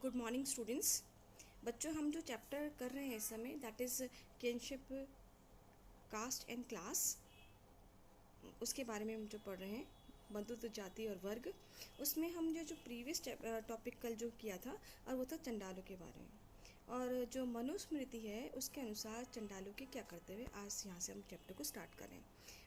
Good morning students. बच्चों, हम जो चैप्टर कर रहे हैं इस समय that is kinship, caste and class, उसके बारे में हम जो पढ़ रहे हैं, बंधुत्व, जाति और वर्ग। उसमें हम जो प्रीवियस टॉपिक कल जो किया था और वो था चंडालों के बारे में। और जो मनुस्मृति है उसके अनुसार चंडालों के क्या करते हुए आज यहाँ से हम चैप्टर को स्टार्ट करें।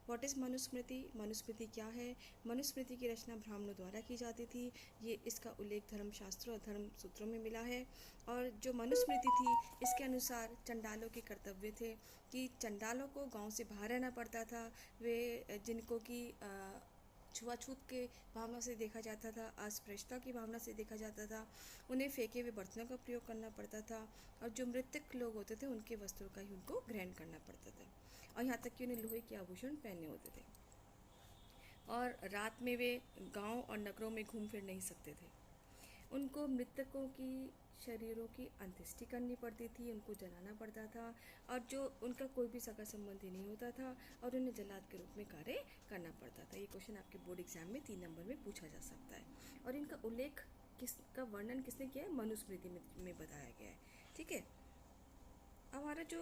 What is Manusmriti? मनुस्मृति क्या है? मनुस्मृति की रचना ब्राह्मणों द्वारा की जाती थी। ये इसका उल्लेख धर्मशास्त्रों और धर्म सूत्रों में मिला है। और जो मनुस्मृति थी इसके अनुसार चंडालों के कर्तव्य थे कि चंडालों को गांव से बाहर रहना पड़ता था। वे जिनको कि छुआछूत के भावना से देखा जाता था, अस्पृश्यता की भावना से देखा जाता था, उन्हें फेंके हुए बर्तनों का प्रयोग करना पड़ता था और जो मृतक लोग होते थे उनके वस्त्रों का ही उनको ग्रहण करना पड़ता था और यहाँ तक कि उन्हें लोहे के आभूषण पहनने होते थे। और रात में वे गांव और नगरों में घूम फिर नहीं सकते थे। उनको मृतकों की शरीरों की अंत्येष्टि करनी पड़ती थी, उनको जलाना पड़ता था और जो उनका कोई भी सगा संबंधी नहीं होता था और उन्हें जल्लाद के रूप में कार्य करना पड़ता था। ये क्वेश्चन आपके बोर्ड एग्जाम में 3 नंबर में पूछा जा सकता है। और इनका उल्लेख किसका वर्णन किसने किया है? मनुस्मृति में बताया गया है। ठीक है, हमारा जो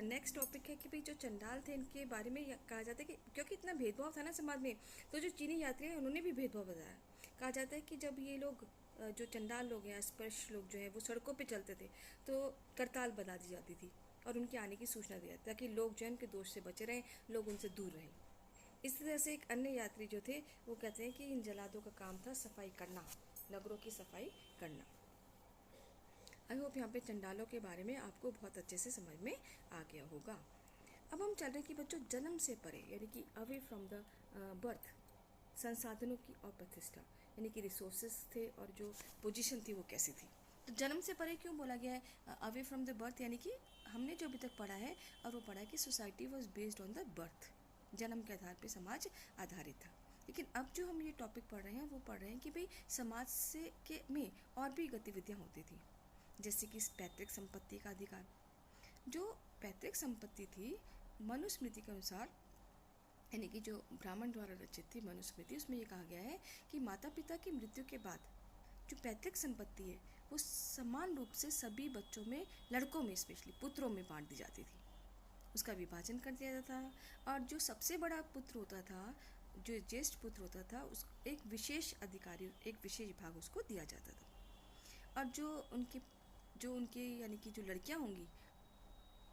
नेक्स्ट टॉपिक है कि भाई जो चंडाल थे इनके बारे में कहा जाता है कि क्योंकि इतना भेदभाव था ना समाज में, तो जो चीनी यात्री हैं उन्होंने भी भेदभाव बताया। कहा जाता है कि जब ये लोग जो चंडाल लोग हैं, स्पर्श लोग जो हैं, वो सड़कों पे चलते थे तो करताल बना दी जाती थी और उनके आने की सूचना दी जाती ताकि लोग जो उनके दोष से बचे रहें, लोग उनसे दूर रहें। इस तरह से एक अन्य यात्री जो थे वो कहते हैं कि इन जलादों का काम था सफाई करना, नगरों की सफाई करना। आई होप यहाँ पे चंडालों के बारे में आपको बहुत अच्छे से समझ में आ गया होगा। अब हम चल रहे हैं कि बच्चों जन्म से परे यानी कि अवे फ्रॉम द बर्थ, संसाधनों की और प्रतिष्ठा यानी कि रिसोर्सेज थे और जो पोजीशन थी वो कैसी थी। तो जन्म से परे क्यों बोला गया है अवे फ्रॉम द बर्थ? यानी कि हमने जो अभी तक पढ़ा है और वो पढ़ा है कि society was based on the birth, जन्म के आधार पर समाज आधारित था। लेकिन अब जो हम ये टॉपिक पढ़ रहे हैं वो पढ़ रहे हैं कि भाई समाज से के में और भी गतिविधियाँ होती थी, जैसे कि पैतृक संपत्ति का अधिकार। जो पैतृक संपत्ति थी मनुस्मृति के अनुसार, यानी कि जो ब्राह्मण द्वारा रचित थी मनुस्मृति, उसमें ये कहा गया है कि माता पिता की मृत्यु के बाद जो पैतृक संपत्ति है वो समान रूप से सभी बच्चों में, लड़कों में स्पेशली पुत्रों में बांट दी जाती थी। उसका विभाजन कर दिया जाता था और जो सबसे बड़ा पुत्र होता था, जो ज्येष्ठ पुत्र होता था, उस एक विशेष अधिकारी, एक विशेष भाग उसको दिया जाता था। और जो उनके यानी कि जो लड़कियां होंगी,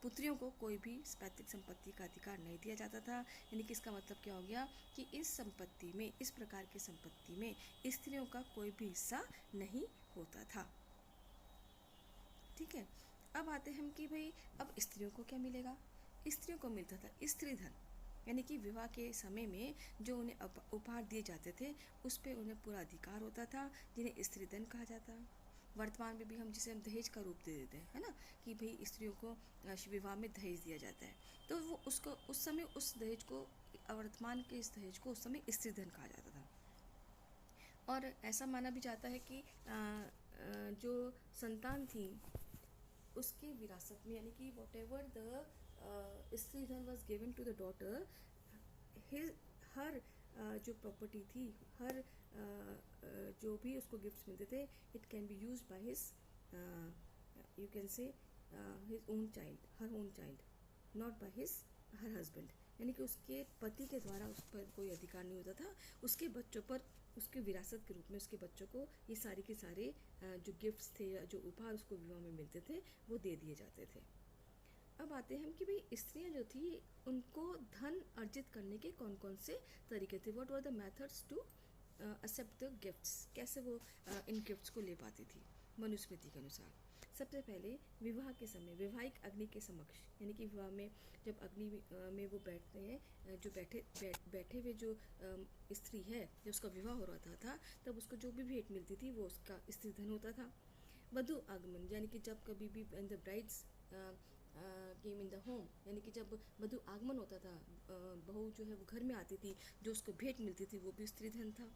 पुत्रियों को कोई भी पैतृक संपत्ति का अधिकार नहीं दिया जाता था। यानी कि इसका मतलब क्या हो गया कि इस संपत्ति में, इस प्रकार की संपत्ति में स्त्रियों का कोई भी हिस्सा नहीं होता था। ठीक है, अब आते हैं हम कि भाई अब स्त्रियों को क्या मिलेगा। स्त्रियों को मिलता था स्त्री धन, यानी कि विवाह के समय में जो उन्हें उपहार दिए जाते थे उस पर उन्हें पूरा अधिकार होता था, जिन्हें स्त्री धन कहा जाता है। वर्तमान में भी हम जिसे हम दहेज का रूप दे देते हैं, है ना, कि भाई स्त्रियों को विवाह में दहेज दिया जाता है, तो वो उसको उस समय उस दहेज को, वर्तमान के इस दहेज को उस समय स्त्री धन कहा जाता था। और ऐसा माना भी जाता है कि जो संतान थी उसके विरासत में, यानी कि whatever the stridhan was given to the daughter, her जो प्रॉपर्टी थी, हर जो भी उसको गिफ्ट्स मिलते थे, it can B use by his, you can say his own child, her own child, not by his her husband. यानी कि उसके पति के द्वारा उस पर कोई अधिकार नहीं होता था, उसके बच्चों पर उसके विरासत के रूप में उसके बच्चों को ये सारे के सारे जो गिफ्ट्स थे, जो उपहार उसको विवाह में मिलते थे, वो दे दिए जाते थे। अब आते हैं हम कि भाई स्त्रियां जो थी उनको धन अर्जित करने के कौन कौन से तरीके थे, what were the methods to accept the gifts, कैसे वो इन गिफ्ट्स को ले पाती थी मनुस्मृति के अनुसार। सबसे पहले विवाह के समय वैवाहिक अग्नि के समक्ष, यानी कि विवाह में जब अग्नि में वो बैठते हैं, जो बैठे हुए जो स्त्री है, जो उसका विवाह हो रहा था तब उसको जो भी भेंट मिलती थी वो उसका स्त्री धन होता था। वधु आगमन, यानी कि जब कभी भी when the brides came in the home, यानी कि जब वधु आगमन होता था, बहू जो है वो घर में आती थी, जो उसको भेंट मिलती थी वो भी स्त्री धन था।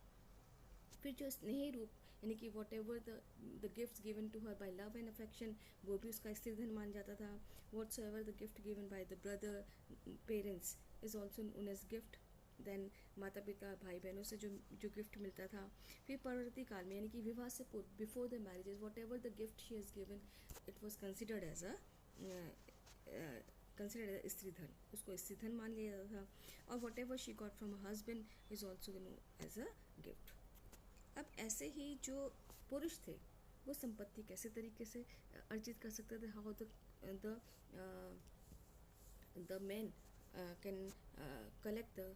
फिर जो स्नेह रूप, यानी कि whatever the gift given to her by love and affection, वो भी उसका स्त्री धन मान जाता था। What's ever the gift given by the brother parents is also known as gift. Then माता पिता भाई बहनों से जो गिफ्ट मिलता था। फिर परवर्ती काल में यानी कि विवाह से पूर्व, before the marriages, whatever the gift she has given, it was considered as स्त्री धन, उसको स्त्री धन मान लिया जाता था। और whatever she got from husband is also known as a gift. अब ऐसे ही जो पुरुष थे वो संपत्ति कैसे तरीके से अर्जित कर सकते थे, how the man can collect the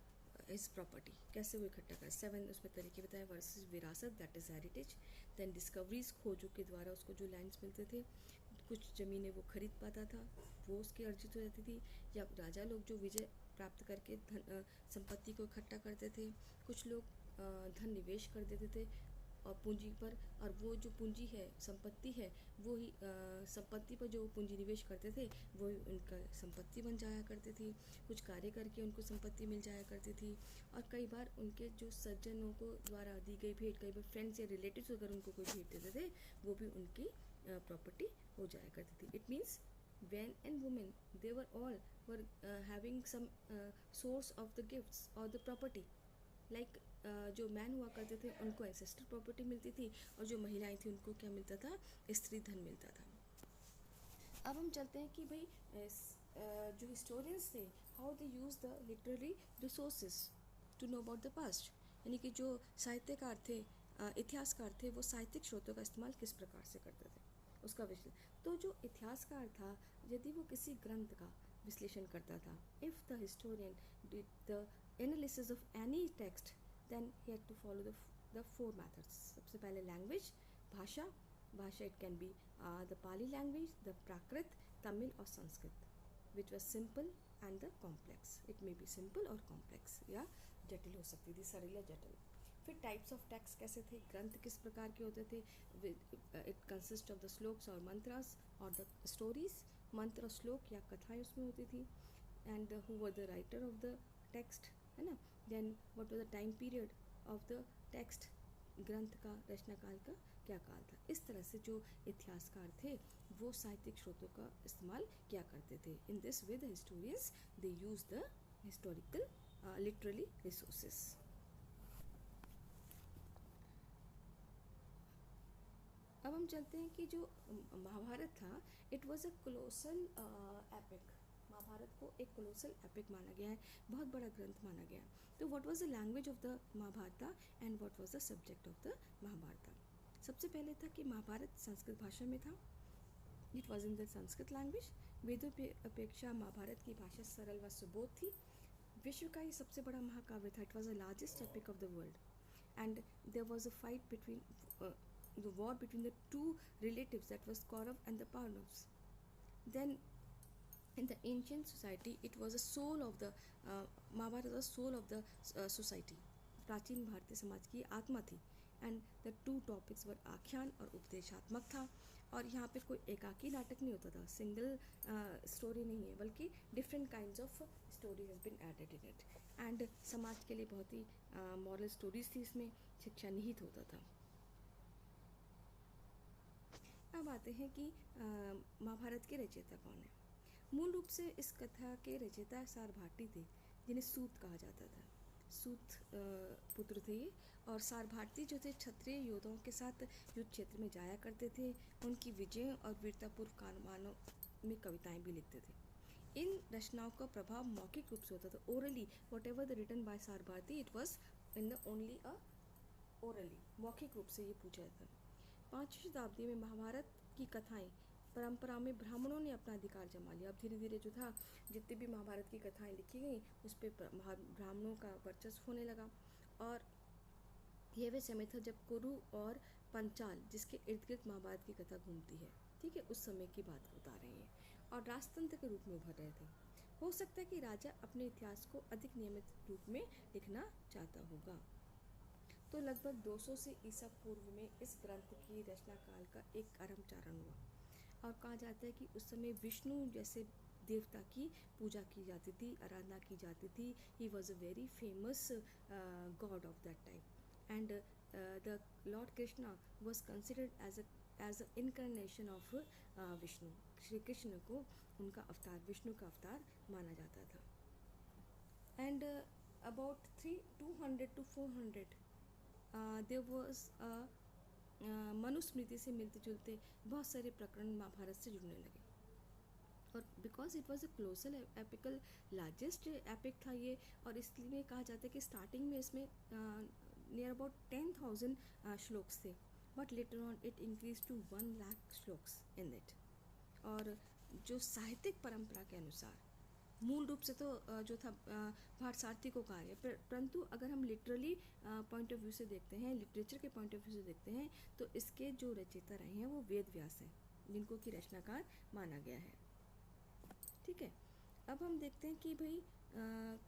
is property, कैसे वो इकट्ठा कर, 7 उसमें तरीके बताए। वर्सेस विरासत, that is heritage. Then discoveries, खोजों के द्वारा उसको जो लैंड्स मिलते थे, कुछ ज़मीनें वो खरीद पाता था, वो उसकी अर्जित हो जाती थी। या राजा लोग जो विजय प्राप्त करके संपत्ति को इकट्ठा करते थे। कुछ लोग धन निवेश कर देते थे और पूंजी पर, और वो जो पूंजी है, संपत्ति है, वो ही संपत्ति पर जो पूंजी निवेश करते थे वो उनका संपत्ति बन जाया करती थी। कुछ कार्य करके उनको संपत्ति मिल जाया करती थी। और कई बार उनके जो सज्जनों को द्वारा दी गई भेंट, कई बार फ्रेंड्स या रिलेटिव्स अगर उनको कोई भेंट देते थे, वो भी उनकी प्रॉपर्टी हो जाया करती थी। It means men and women, they were all having some source of the gifts or the property. Like जो मैन हुआ करते थे उनको एंसेस्टर प्रॉपर्टी मिलती थी, और जो महिलाएं थी उनको क्या मिलता था, स्त्री धन मिलता था। अब हम चलते हैं कि भाई जो हिस्टोरियंस थे, how they use the literary resources to know about the past. यानी कि जो साहित्यकार थे, इतिहासकार थे, वो साहित्यिक स्रोतों का इस्तेमाल किस प्रकार से करते थे, उसका विश्लेषण। तो जो इतिहासकार था, यदि वो किसी ग्रंथ का विश्लेषण करता था, if the historian did the analysis of any text, then he had to follow the 4 methods. सबसे पहले लैंग्वेज, भाषा, it can be the Pali language, the Prakrit, Tamil और Sanskrit, which was simple and the complex. It may be simple और complex, या जटिल हो सकती थी, सरल या जटिल। फिर टाइप्स ऑफ टेक्स्ट कैसे थे, ग्रंथ किस प्रकार के होते थे। It consist of the shlokas और मंत्रास और द स्टोरीज, मंत्र, श्लोक या कथाएं उसमें होती थी। And who were the writer of the text, है ना। Then what was the time period of the text, ग्रंथ का रचना काल का क्या काल था। इस तरह से जो इतिहासकार थे वो साहित्यिक स्रोतों का इस्तेमाल किया करते थे। In this way the historians they use the historical literary resources. अब हम चलते हैं कि जो महाभारत था, it was a colossal epic. Mahabharata को एक कोलोसल एपिक माना गया है, बहुत बड़ा ग्रंथ माना गया है। तो what was the language of the Mahabharata and what was the subject of the Mahabharata. सबसे पहले था कि महाभारत संस्कृत भाषा में था। It was in the Sanskrit language. वेदों की अपेक्षा महाभारत की भाषा सरल व सुबोध थी। विश्व का ही सबसे बड़ा महाकाव्य था। It was the largest epic of the world, and there was a fight between the war between the two relatives, that was Kaurav and the Pandavas. Then in the ancient society, it was a soul of the Mahabharata was soul of the society. प्राचीन भारतीय समाज की आत्मा थी। And the 2 topics वर आख्यान और उपदेशात्मक था। और यहाँ पे कोई एकाकी नाटक नहीं होता था, सिंगल स्टोरी नहीं है, बल्कि different kinds of story has been added in it. And समाज के लिए बहुत ही मॉरल स्टोरीज थी, इसमें शिक्षा निहित होता था। अब आते हैं कि महाभारत के रचयिता कौन है। मूल रूप से इस कथा के रचयिता सार भारती थे, जिन्हें सूत कहा जाता था। सूत पुत्र थे ये, और सार भारती जो थे क्षत्रिय योद्धाओं के साथ युद्ध क्षेत्र में जाया करते थे। उनकी विजय और वीरतापूर्व कारनामों में कविताएं भी लिखते थे। इन रचनाओं का प्रभाव मौखिक रूप से होता था, orally. Whatever the written by सार भारती, it was in the only a orally, मौखिक रूप से ये पूछा जाता था। 5वीं शताब्दी में महाभारत की कथाएं परंपरा में ब्राह्मणों ने अपना अधिकार जमा लिया। अब धीरे धीरे जो था, जितनी भी महाभारत की कथाएं लिखी गई उस पर ब्राह्मणों का वर्चस्व होने लगा। और यह वह समय था जब कुरु और पंचाल, जिसके इर्द गिर्द महाभारत की कथा घूमती है, ठीक है, उस समय की बात बता रहे हैं, और राजतंत्र के रूप में उभर रहे थे। हो सकता है कि राजा अपने इतिहास को अधिक नियमित रूप में लिखना चाहता होगा। तो लगभग 200 से ईसा पूर्व में इस ग्रंथ की रचना काल का एक आरंभचारण हुआ। और कहा जाता है कि उस समय विष्णु जैसे देवता की पूजा की जाती थी, आराधना की जाती थी। He was a very famous god of that time, and the lord Krishna was considered as a incarnation of Vishnu. Shri Krishna को उनका अवतार, विष्णु का अवतार माना जाता था। And about 200 to 400 there was Manusmriti से मिलते जुलते बहुत सारे प्रकरण महाभारत से जुड़ने लगे। और because it was a colossal apical largest epic था ये, और इसलिए कहा जाता है कि स्टार्टिंग में इसमें नियर अबाउट 10,000 श्लोक्स थे, but later on it increase to 1 lakh श्लोक्स इन इट। और जो साहित्यिक परंपरा के अनुसार मूल रूप से तो जो था भारसारथी को कहा गया, परंतु अगर हम लिटरली पॉइंट ऑफ व्यू से देखते हैं, लिटरेचर के पॉइंट ऑफ व्यू से देखते हैं, तो इसके जो रचयिता रहे हैं वो वेद व्यास हैं, जिनको कि रचनाकार माना गया है। ठीक है, अब हम देखते हैं कि भाई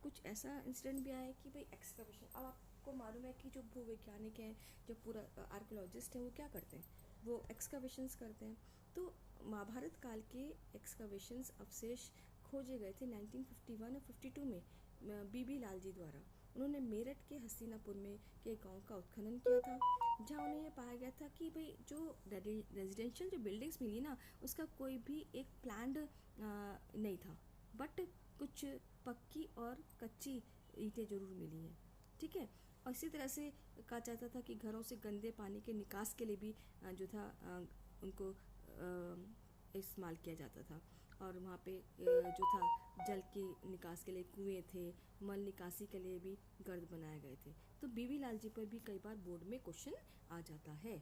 कुछ ऐसा इंसिडेंट भी आया है कि भाई एक्सकवेशन। अब आपको मालूम है कि जो भूवैज्ञानिक हैं, जो पूरा आर्कोलॉजिस्ट हैं, वो क्या करते हैं, वो एक्सकवेशंस करते हैं। तो महाभारत काल के एक्सकवेशंस अवशेष खोजे गए थे 1951 और 52 में बीबी लाल जी द्वारा। उन्होंने मेरठ के हस्तिनापुर में के गांव का उत्खनन किया था, जहां उन्हें यह पाया गया था कि भाई जो रेजिडेंशियल जो बिल्डिंग्स मिली ना, उसका कोई भी एक प्लान्ड नहीं था, बट कुछ पक्की और कच्ची ईंटें जरूर मिली हैं। ठीक है, और इसी तरह से कहा जाता था कि घरों से गंदे पानी के निकास के लिए भी जो था उनको इस्तेमाल किया जाता था। और वहाँ पे जो था जल के निकास के लिए कुएं थे, मल निकासी के लिए भी गर्त बनाए गए थे। तो बीबी लाल जी पर भी कई बार बोर्ड में क्वेश्चन आ जाता है।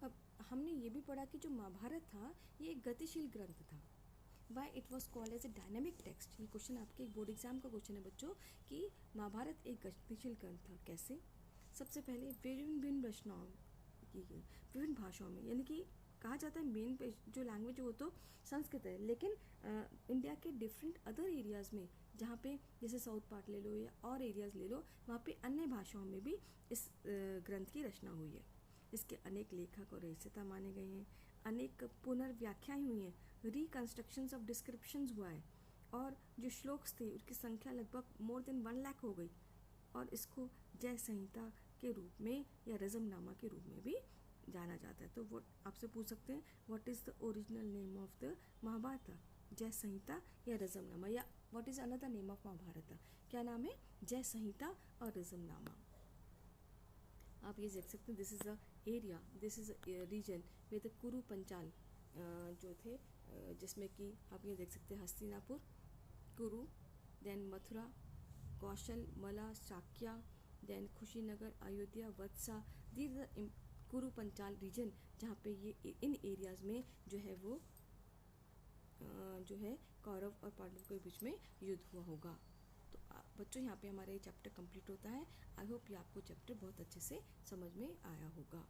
अब हमने ये भी पढ़ा कि जो महाभारत था ये एक गतिशील ग्रंथ था। Why it was called as a dynamic text. ये क्वेश्चन आपके एक बोर्ड एग्जाम का क्वेश्चन है बच्चों, कि महाभारत एक गतिशील ग्रंथ था। कैसे? सबसे पहले विभिन्न भिन्न रचनाओं की गई, विभिन्न भाषाओं में, यानी कि कहा जाता है मेन जो लैंग्वेज वो तो संस्कृत है, लेकिन इंडिया के डिफरेंट अदर एरियाज़ में, जहाँ पे जैसे साउथ पार्ट ले लो या और एरियाज़ ले लो, वहाँ पे अन्य भाषाओं में भी इस ग्रंथ की रचना हुई है। इसके अनेक लेखक और रचयिता माने गए हैं, अनेक पुनर्व्याख्याएं हुई हैं, रिकन्स्ट्रक्शंस ऑफ डिस्क्रिप्शंस हुआ है, और जो श्लोक्स थे उसकी संख्या लगभग मोर देन 1 लाख हो गई। और इसको जय संहिता के रूप में या रज़मनामा के रूप में भी जाना जाता है। तो वो आपसे पूछ सकते हैं what is the original name of the Mahabharata, Jaya Samhita या रज़मनामा, या what is another name of Mahabharata, क्या नाम है? जय संहिता और रज़मनामा। आप ये देख सकते हैं, this is a area, this is region with Kuru Panchala जो थे, जिसमें कि आप ये देख सकते हैं हस्तिनापुर, कुरु, देन मथुरा, कौशल, मला, शाक्या, देन खुशीनगर, अयोध्या, वत्सा, दीज कुरु पंचाल रीजन, जहाँ पे ये इन एरियाज़ में जो है वो जो है कौरव और पांडव के बीच में युद्ध हुआ होगा। तो बच्चों यहाँ पे हमारा ये चैप्टर कंप्लीट होता है। आई होप ये आपको चैप्टर बहुत अच्छे से समझ में आया होगा।